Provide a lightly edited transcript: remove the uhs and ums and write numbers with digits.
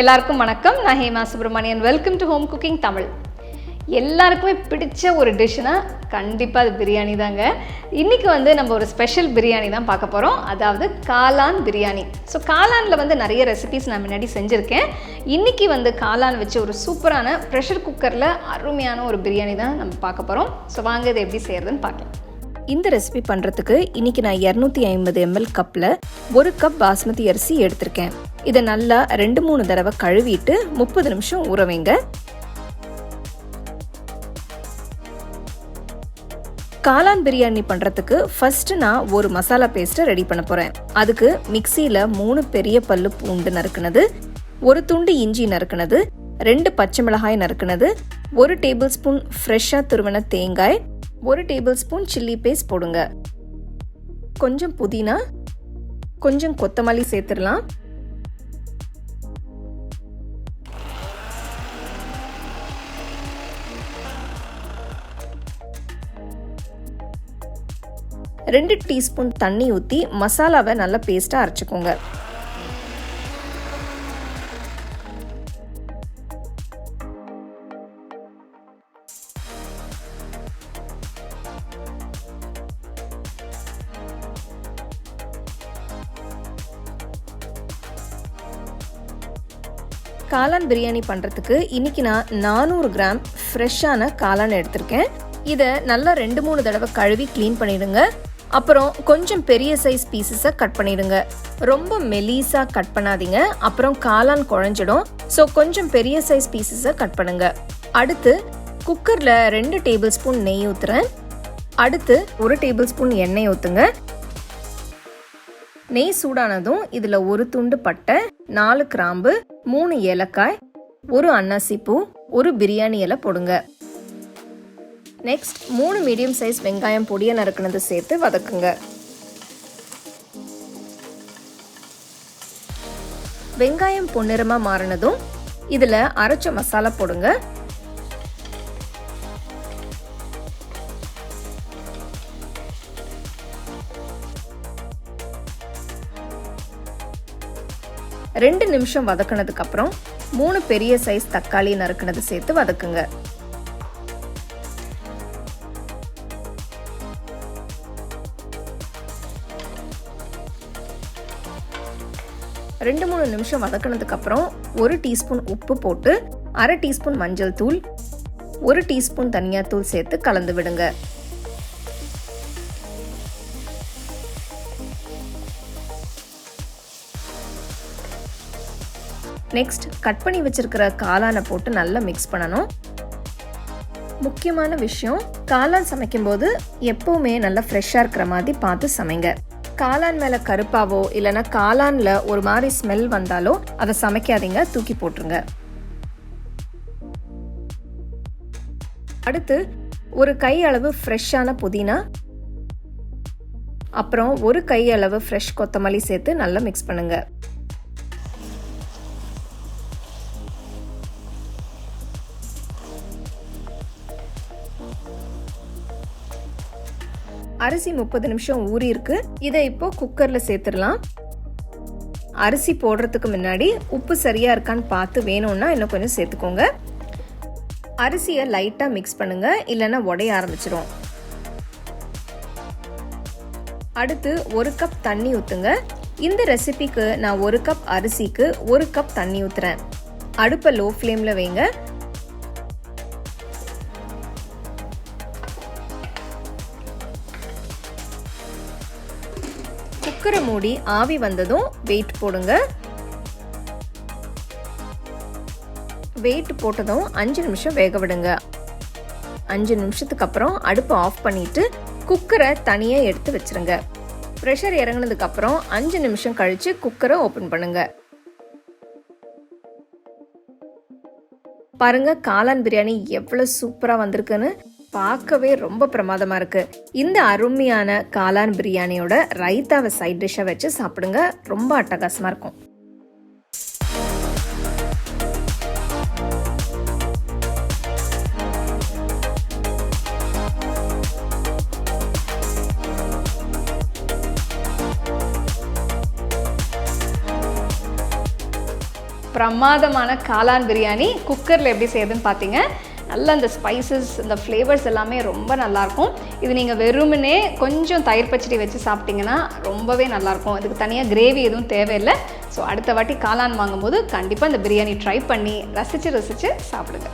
எல்லாருக்கும் வணக்கம். நான் Hema Subramanian. Welcome to home cooking Tamil. எல்லாருக்குமே பிடிச்ச ஒரு டிஷ்னா கண்டிப்பாக அது பிரியாணி தாங்க. இன்றைக்கி நம்ம ஒரு ஸ்பெஷல் பிரியாணி தான் பார்க்க போகிறோம். அதாவது காளான் பிரியாணி. ஸோ காளானில் நிறைய ரெசிபிஸ் நான் முன்னாடி செஞ்சுருக்கேன். இன்றைக்கி காளான் வச்சு ஒரு சூப்பரான ப்ரெஷர் குக்கரில் அருமையான ஒரு பிரியாணி தான் நம்ம பார்க்க போகிறோம். ஸோ வாங்க இதை எப்படி செய்கிறதுன்னு பார்க்கலாம். இந்த ரெசிபி பண்ணுறதுக்கு இன்றைக்கி நான் 250 ml கப்பில் 1 கப் பாஸ்மதி அரிசி எடுத்திருக்கேன். இதை நல்லா 2-3 தடவை கழுவிட்டு 30 நிமிஷம் ஊற வைங்க. காளான் பிரியாணி பண்ணுறதுக்கு ஃபஸ்ட்டு நான் ஒரு மசாலா பேஸ்ட்டை ரெடி பண்ண போகிறேன். அதுக்கு மிக்சியில் 3 பெரிய பல்லு பூண்டு நறுக்குனது, 1 துண்டு இஞ்சி நறுக்குனது, 2 பச்சை மிளகாய் நறுக்குனது, 1 டேபிள் ஸ்பூன் ஃப்ரெஷ்ஷாக துருவின தேங்காய், 1 டேபிள் ஸ்பூன் சில்லி பேஸ்ட் போடுங்க. கொஞ்சம் புதினா, கொஞ்சம் கொத்தமல்லி சேர்த்துடலாம். ரெண்டு டீஸ்பூன் தண்ணி ஊற்றி மசாலாவை நல்லா பேஸ்ட்டாக அரைச்சிக்கோங்க. காளான் பிரியாணி பண்ணுறதுக்கு இன்றைக்கி நான் 400 கிராம் ஃப்ரெஷ்ஷான காளான் எடுத்திருக்கேன். இதை நல்லா 2-3 தடவை கழுவி க்ளீன் பண்ணிடுங்க. அப்புறம் கொஞ்சம் பெரிய சைஸ் பீசஸை கட் பண்ணிடுங்க. ரொம்ப மெலிசாக கட் பண்ணாதீங்க, அப்புறம் காளான் குழஞ்சிடும். ஸோ கொஞ்சம் பெரிய சைஸ் பீசஸை கட் பண்ணுங்க. அடுத்து குக்கரில் 2 டேபிள் ஸ்பூன் நெய் ஊற்றுறேன். அடுத்து 1 டேபிள் ஸ்பூன் எண்ணெய் ஊற்றுங்க. நெய் சூடானதும் இதில் 1 துண்டு பட்டை, 4 கிராம்பு, 3 ஏலக்காய், 1 அன்னாசி பூ, 1 பிரியாணி இலை போடுங்க. நெக்ஸ்ட் 3 மீடியம் சைஸ் வெங்காயம் பொடியை நறுக்குனது சேர்த்து வதக்குங்க. வெங்காயம் பொன்னிறமாக மாறினதும் இதில் அரைச்ச மசாலா போடுங்க. ரெண்டு நிமிஷம் வதக்கினதுக்கு அப்புறம் 3 பெரிய சைஸ் தக்காளி நறுக்குனது சேர்த்து வதக்குங்க. ரெண்டு 3 நிமிஷம் வதக்கினதுக்கு அப்புறம் 1 டீஸ்பூன் உப்பு போட்டு 1/2 டீஸ்பூன் மஞ்சள் தூள், 1 டீஸ்பூன் தனியாத்தூள் சேர்த்து கலந்து விடுங்க. நெக்ஸ்ட் கட் பண்ணி வச்சிருக்கிற காளானை போட்டு நல்லா மிக்ஸ் பண்ணணும். முக்கியமான விஷயம், காளான் சமைக்கும் போது எப்பவுமே நல்லா ஃப்ரெஷ்ஷாக இருக்கிற மாதிரி பார்த்து சமைங்க. காளான் மேலே கருப்பாவோ இல்லைன்னா காளான்ல ஒரு மாதிரி ஸ்மெல் வந்தாலோ அதை சமைக்காதீங்க, தூக்கி போட்டுருங்க. அடுத்து ஒரு கை அளவு ஃப்ரெஷ்ஷான புதினா, அப்புறம் ஒரு கை அளவு ஃப்ரெஷ் கொத்தமல்லி சேர்த்து நல்லா மிக்ஸ் பண்ணுங்க. அரிசி 30 நிமிஷம் ஊறி இருக்கு. இதை இப்போ குக்கர்ல சேர்த்துடலாம். அரிசி போடுறதுக்கு முன்னாடி உப்பு சரியா இருக்கான்னு பார்த்து வேணும்னா இன்னும் கொஞ்சம் சேர்த்துக்கோங்க. அரிசியை லைட்டா மிக்ஸ் பண்ணுங்க, இல்லைன்னா உடைய ஆரம்பிச்சிடும். அடுத்து 1 கப் தண்ணி ஊத்துங்க. இந்த ரெசிபிக்கு நான் 1 கப் அரிசிக்கு 1 கப் தண்ணி ஊத்துறேன். அடுப்பை லோ ஃப்ளேம்ல வைங்க. குக்கரை மூடி ஆவி வந்ததும் வெயிட் போடுங்க. வெயிட் போட்டதும் 5 நிமிஷம் வேக விடுங்க. 5 நிமிஷத்துக்கு அப்புறம் அடுப்பை ஆஃப் பண்ணிட்டு குக்கரை தனியா எடுத்து வச்சிருங்க. ப்ரெஷர் இறங்கினதுக்கு அப்புறம் 5 நிமிஷம் கழிச்சு குக்கரை ஓபன் பண்ணுங்க. பாருங்கள் காளான் பிரியாணி எவ்வளோ சூப்பராக வந்திருக்குன்னு. பார்க்கவே ரொம்ப பிரமாதமாக இருக்குது. இந்த அருமையான காளான் பிரியாணியோட ரைத்தாவை சைட் டிஷ்ஷாக வச்சு சாப்பிடுங்க. ரொம்ப அட்டகாசமாக இருக்கும். பிரமாதமான காளான் பிரியாணி குக்கரில் எப்படி செய்யுதுன்னு பார்த்தீங்க. நல்லா அந்த ஸ்பைசஸ், இந்த ஃப்ளேவர்ஸ் எல்லாமே ரொம்ப நல்லாயிருக்கும். இது நீங்கள் வெறுமனே கொஞ்சம் தயிர் பச்சடி வச்சு சாப்பிட்டிங்கன்னா ரொம்பவே நல்லாயிருக்கும். அதுக்கு தனியாக கிரேவி எதுவும் தேவையில்லை. ஸோ அடுத்த வாட்டி காளான் வாங்கும்போது கண்டிப்பாக இந்த பிரியாணி ட்ரை பண்ணி ரசித்து சாப்பிடுங்க.